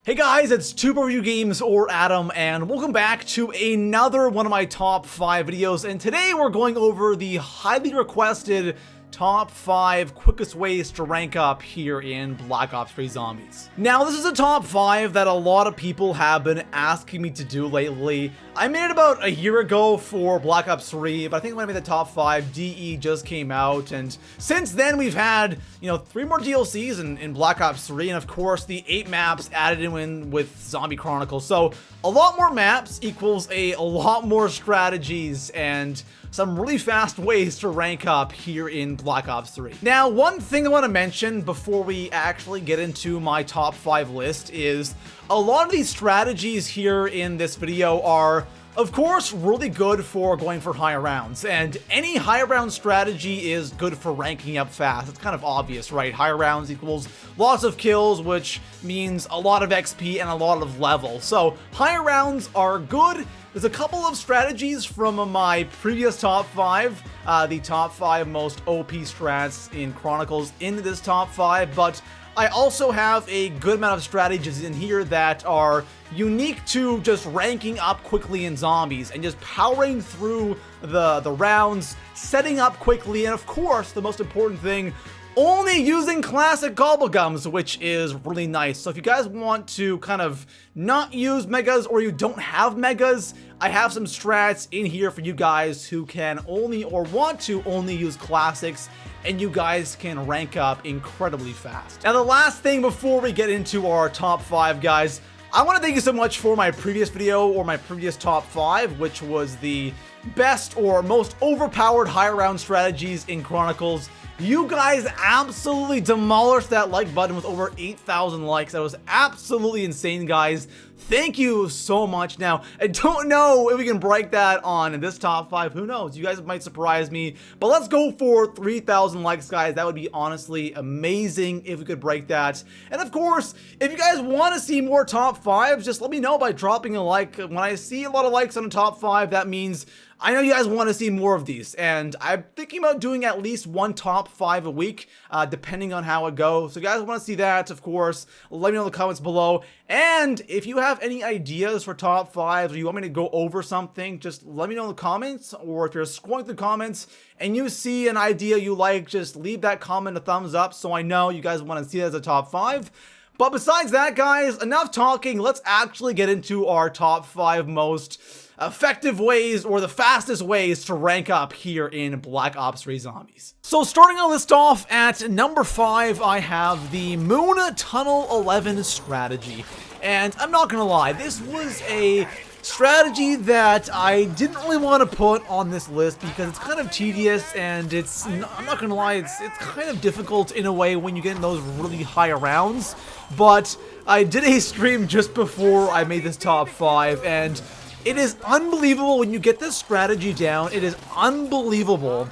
Hey guys, it's ToProForuGames or Adam, and welcome back to another one of my top 5 videos. And today we're going over the highly requested top 5 quickest ways to rank up here in Black Ops 3 Zombies. Now, this is a top 5 that a lot of people have been asking me to do lately. I made it about a year ago for Black Ops 3, but I think when I made the top 5, DE just came out, and since then we've had, 3 more DLCs in Black Ops 3, and of course the 8 maps added in with Zombie Chronicles. So a lot more maps equals a lot more strategies and some really fast ways to rank up here in Black Ops 3. Now, one thing I want to mention before we actually get into my top 5 list is a lot of these strategies here in this video are, of course, really good for going for higher rounds, and any higher round strategy is good for ranking up fast. It's kind of obvious, right? Higher rounds equals lots of kills, which means a lot of XP and a lot of level. So higher rounds are good. There's a couple of strategies from my previous top 5, the top 5 most OP strats in Chronicles into this top 5, but I also have a good amount of strategies in here that are unique to just ranking up quickly in zombies and just powering through the rounds, setting up quickly, and of course, the most important thing, only using classic gobblegums, which is really nice. So if you guys want to kind of not use megas or you don't have megas, I have some strats in here for you guys who can only or want to only use classics, and you guys can rank up incredibly fast. Now, the last thing before we get into our top 5, guys, I want to thank you so much for my previous video or my previous top 5, which was the best or most overpowered higher round strategies in Chronicles. You guys absolutely demolished that like button with over 8,000 likes. That was absolutely insane, guys. Thank you so much. Now, I don't know if we can break that on this top 5. Who knows? You guys might surprise me. But let's go for 3,000 likes, guys. That would be honestly amazing if we could break that. And of course, if you guys want to see more top 5s, just let me know by dropping a like. When I see a lot of likes on a top 5, that means I know you guys want to see more of these, and I'm thinking about doing at least one top 5 a week, depending on how it goes. So if you guys want to see that, of course, let me know in the comments below. And if you have any ideas for top 5s, or you want me to go over something, just let me know in the comments. Or if you're scrolling through the comments and you see an idea you like, just leave that comment a thumbs up so I know you guys want to see it as a top 5. But besides that, guys, enough talking. Let's actually get into our top 5 most effective ways or the fastest ways to rank up here in Black Ops 3 Zombies. So starting our list off at number 5, I have the Moon Tunnel 11 strategy. And I'm not gonna lie, this was a strategy that I didn't really want to put on this list because it's kind of tedious and I'm not gonna lie, it's kind of difficult in a way when you get in those really high rounds. But I did a stream just before I made this top 5, and it is unbelievable when you get this strategy down. It is unbelievable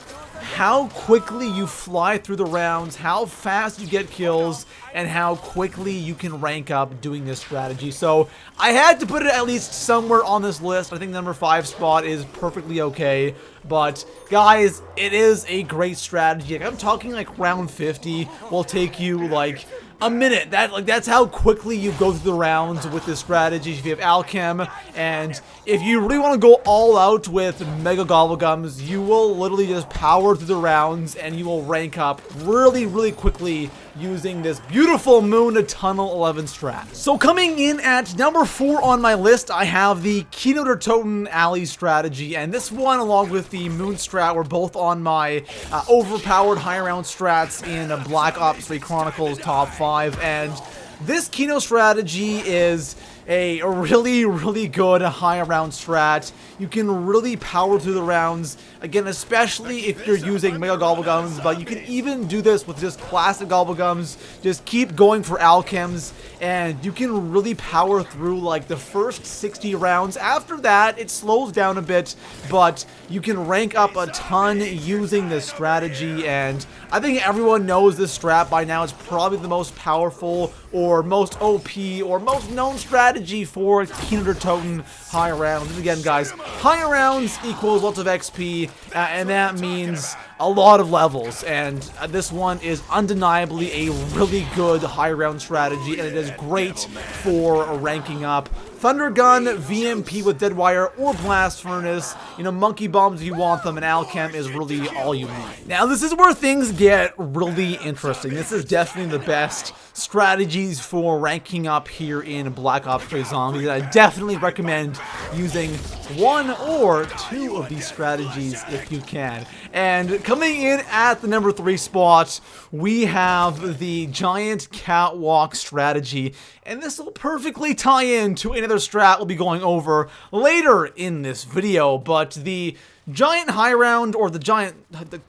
how quickly you fly through the rounds, how fast you get kills, and how quickly you can rank up doing this strategy. So I had to put it at least somewhere on this list. I think the number 5 spot is perfectly okay. But guys, it is a great strategy. Like, I'm talking like round 50 will take you like a minute. That's how quickly you go through the rounds with this strategy if you have Alchem. And if you really want to go all out with Mega Gobblegums, you will literally just power through the rounds and you will rank up really, really quickly using this beautiful Moon Tunnel 11 strat. So coming in at number 4 on my list, I have the Keynote or Totem Alley strategy, and this one along with the Moon strat were both on my overpowered high round strats in Black Ops 3 Chronicles top 5, and this Keynote strategy is a really, really good high round strat. You can really power through the rounds, again, especially if you're using Mega Gobblegums, but you can even do this with just classic Gobblegums. Just keep going for Alchems, and you can really power through like the first 60 rounds. After that, it slows down a bit, but you can rank up a ton using this strategy, and I think everyone knows this strat by now. It's probably the most powerful or most OP or most known strategy for Keynote or Totem high rounds. And again, guys, high rounds equals lots of XP, and that means a lot of levels, and this one is undeniably a really good high round strategy, and it is great for ranking up. Thunder Gun, VMP with Deadwire, or Blast Furnace, you know, Monkey Bombs if you want them, and Alchem is really all you need. Now, this is where things get really interesting. This is definitely the best strategies for ranking up here in Black Ops 3 Zombies. I definitely recommend using one or two of these strategies if you can. And coming in at the number 3 spot, we have the Giant Catwalk strategy, and this will perfectly tie in to another strat we'll be going over later in this video, but the Giant High Round, or the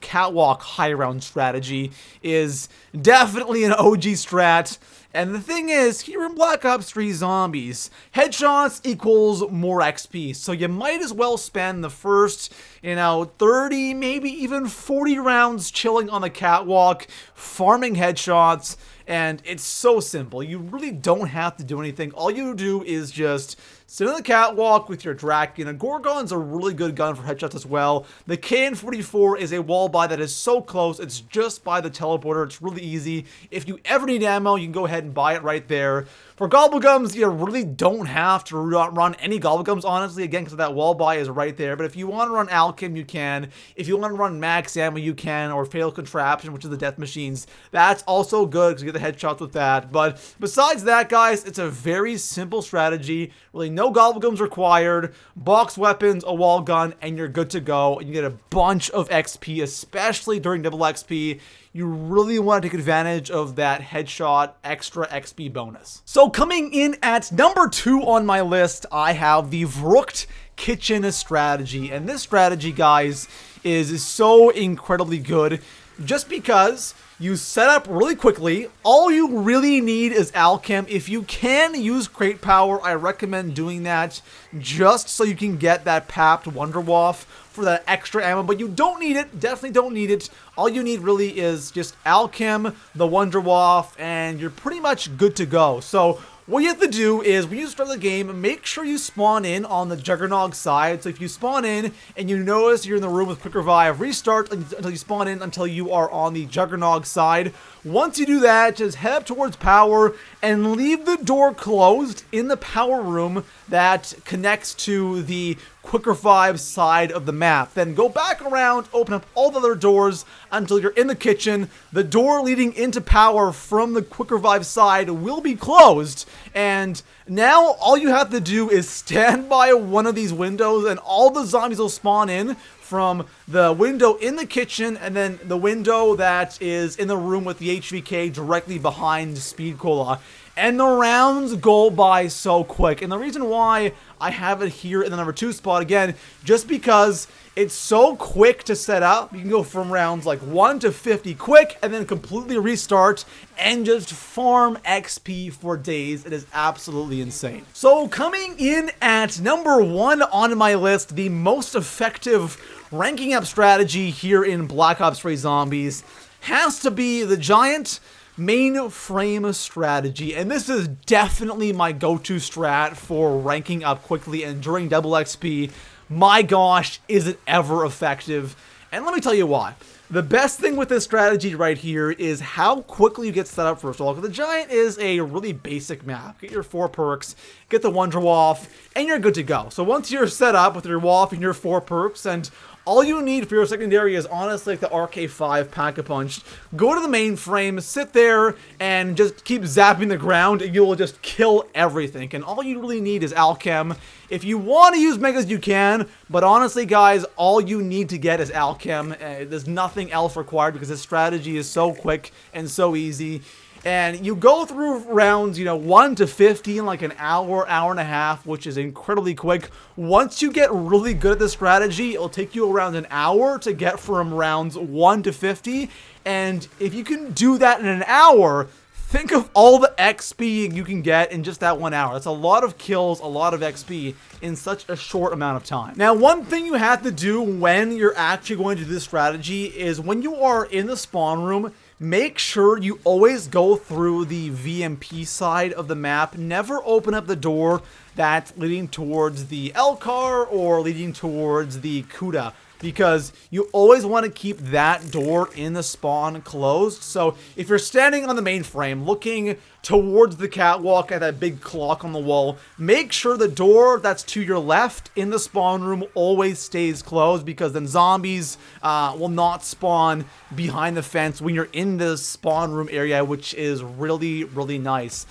Catwalk High Round strategy is definitely an OG strat. And the thing is, here in Black Ops 3 Zombies, headshots equals more XP. So you might as well spend the first, 30, maybe even 40 rounds chilling on the catwalk, farming headshots. And it's so simple. You really don't have to do anything. All you do is just sit on the catwalk with your Draken. A Gorgon's a really good gun for headshots as well. The KN-44 is a wall buy that is so close. It's just by the teleporter. It's really easy. If you ever need ammo, you can go ahead and buy it right there. For Gobblegums, you really don't have to run any Gobblegums, honestly, again, because that wall buy is right there. But if you want to run Alchem, you can. If you want to run Max Ammo, you can. Or Fatal Contraption, which is the death machines. That's also good, because you get the headshots with that. But besides that, guys, it's a very simple strategy. Really, no Gobblegums required. Box weapons, a wall gun, and you're good to go. And you get a bunch of XP, especially during double XP. You really want to take advantage of that headshot extra XP bonus. So coming in at number 2 on my list, I have the Rooked kitchen strategy. And this strategy, guys, is so incredibly good just because you set up really quickly. All you really need is Alchem. If you can use Crate Power, I recommend doing that just so you can get that Papped Wunderwaffe for that extra ammo, but you don't need it. Definitely don't need it. All you need really is just Alchem, the Wunderwaffe, and you're pretty much good to go. So what you have to do is, when you start the game, make sure you spawn in on the Juggernog side. So if you spawn in and you notice you're in the room with Quick Revive, restart until you spawn in until you are on the Juggernog side. Once you do that, just head up towards power and leave the door closed in the power room that connects to the Quick Revive side of the map. Then go back around, open up all the other doors until you're in the kitchen. The door leading into power from the Quick Revive side will be closed. And now all you have to do is stand by one of these windows and all the zombies will spawn in from the window in the kitchen and then the window that is in the room with the HVK directly behind Speed Cola. And the rounds go by so quick. And the reason why I have it here in the number 2 spot, again, just because it's so quick to set up. You can go from rounds like 1 to 50 quick and then completely restart and just farm XP for days. It is absolutely insane. So coming in at number 1 on my list, the most effective ranking up strategy here in Black Ops 3 Zombies has to be the Giant mainframe strategy, and this is definitely my go-to strat for ranking up quickly and during double XP. My gosh, is it ever effective? And let me tell you why. The best thing with this strategy right here is how quickly you get set up first of all, because the Giant is a really basic map. Get your 4 perks, get the Wunderwaffe, and you're good to go. So once you're set up with your Waff and your 4 perks, and all you need for your secondary is honestly like the RK5 Pack-a-Punch. Go to the mainframe, sit there, and just keep zapping the ground, and you will just kill everything. And all you really need is Alchem. If you want to use Megas, you can, but honestly, guys, all you need to get is Alchem. There's nothing else required because this strategy is so quick and so easy. And you go through rounds, 1 to 50 in like an hour, hour and a half, which is incredibly quick. Once you get really good at this strategy, it'll take you around an hour to get from rounds 1 to 50. And if you can do that in an hour, think of all the XP you can get in just that 1 hour. That's a lot of kills, a lot of XP in such a short amount of time. Now, one thing you have to do when you're actually going to do this strategy is when you are in the spawn room, make sure you always go through the VMP side of the map. Never open up the door that's leading towards the L-car or leading towards the Kuda. because you always want to keep that door in the spawn closed. So if you're standing on the mainframe looking towards the catwalk at that big clock on the wall, make sure the door that's to your left in the spawn room always stays closed, because then zombies will not spawn behind the fence when you're in the spawn room area, which is really, really nice.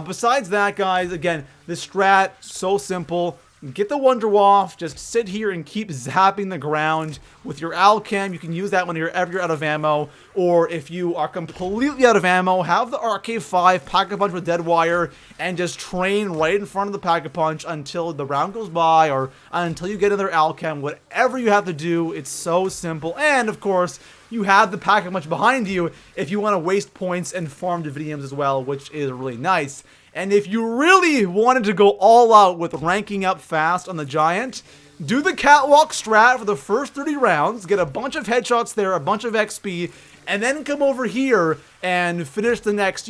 Besides that, guys, again, this strat, so simple. Get the Wonder Waff, just sit here and keep zapping the ground with your Alchem. You can use that whenever you're out of ammo, or if you are completely out of ammo, have the RK5 Pack-a-Punch with Dead Wire and just train right in front of the Pack-a-Punch until the round goes by, or until you get another Alchem. Whatever you have to do, it's so simple. And of course, you have the Pack-a-Punch behind you if you want to waste points and farm Dividiums as well, which is really nice. And if you really wanted to go all out with ranking up fast on the Giant, do the catwalk strat for the first 30 rounds, get a bunch of headshots there, a bunch of XP, and then come over here and finish the next,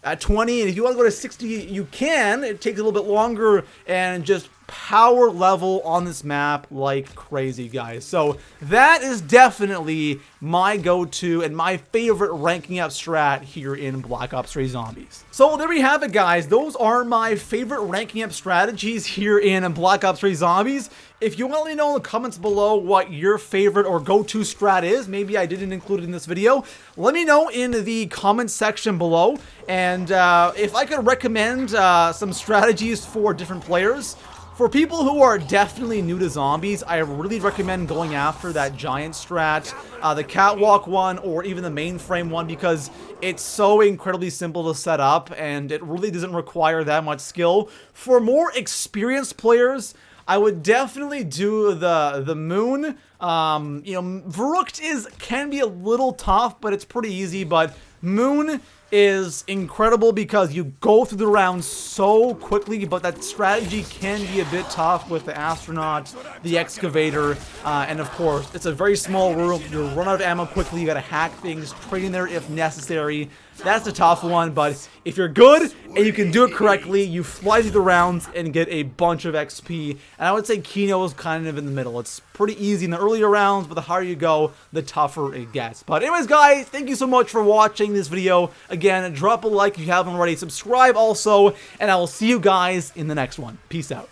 at 20. And if you want to go to 60, you can. It takes a little bit longer, and just power level on this map like crazy, guys. So that is definitely my go-to and my favorite ranking up strat here in Black Ops 3 Zombies. So there we have it, guys. Those are my favorite ranking up strategies here in Black Ops 3 Zombies. If you want to let me know in the comments below what your favorite or go-to strat is, maybe I didn't include it in this video, let me know in the comments section below. And if I could recommend some strategies for different players. For people who are definitely new to zombies, I really recommend going after that Giant strat, the catwalk one, or even the mainframe one, because it's so incredibly simple to set up and it really doesn't require that much skill. For more experienced players, I would definitely do the moon. Rooked can be a little tough, but it's pretty easy. But moon is incredible because you go through the rounds so quickly, but that strategy can be a bit tough with the astronaut, the excavator, and of course, it's a very small room. You'll run out of ammo quickly. You gotta hack things, trade in there if necessary. That's a tough one, but if you're good and you can do it correctly, you fly through the rounds and get a bunch of XP. And I would say Kino is kind of in the middle. It's pretty easy in the earlier rounds, but the higher you go, the tougher it gets. But anyways, guys, thank you so much for watching this video. Again, drop a like if you haven't already, subscribe also, and I will see you guys in the next one. Peace out.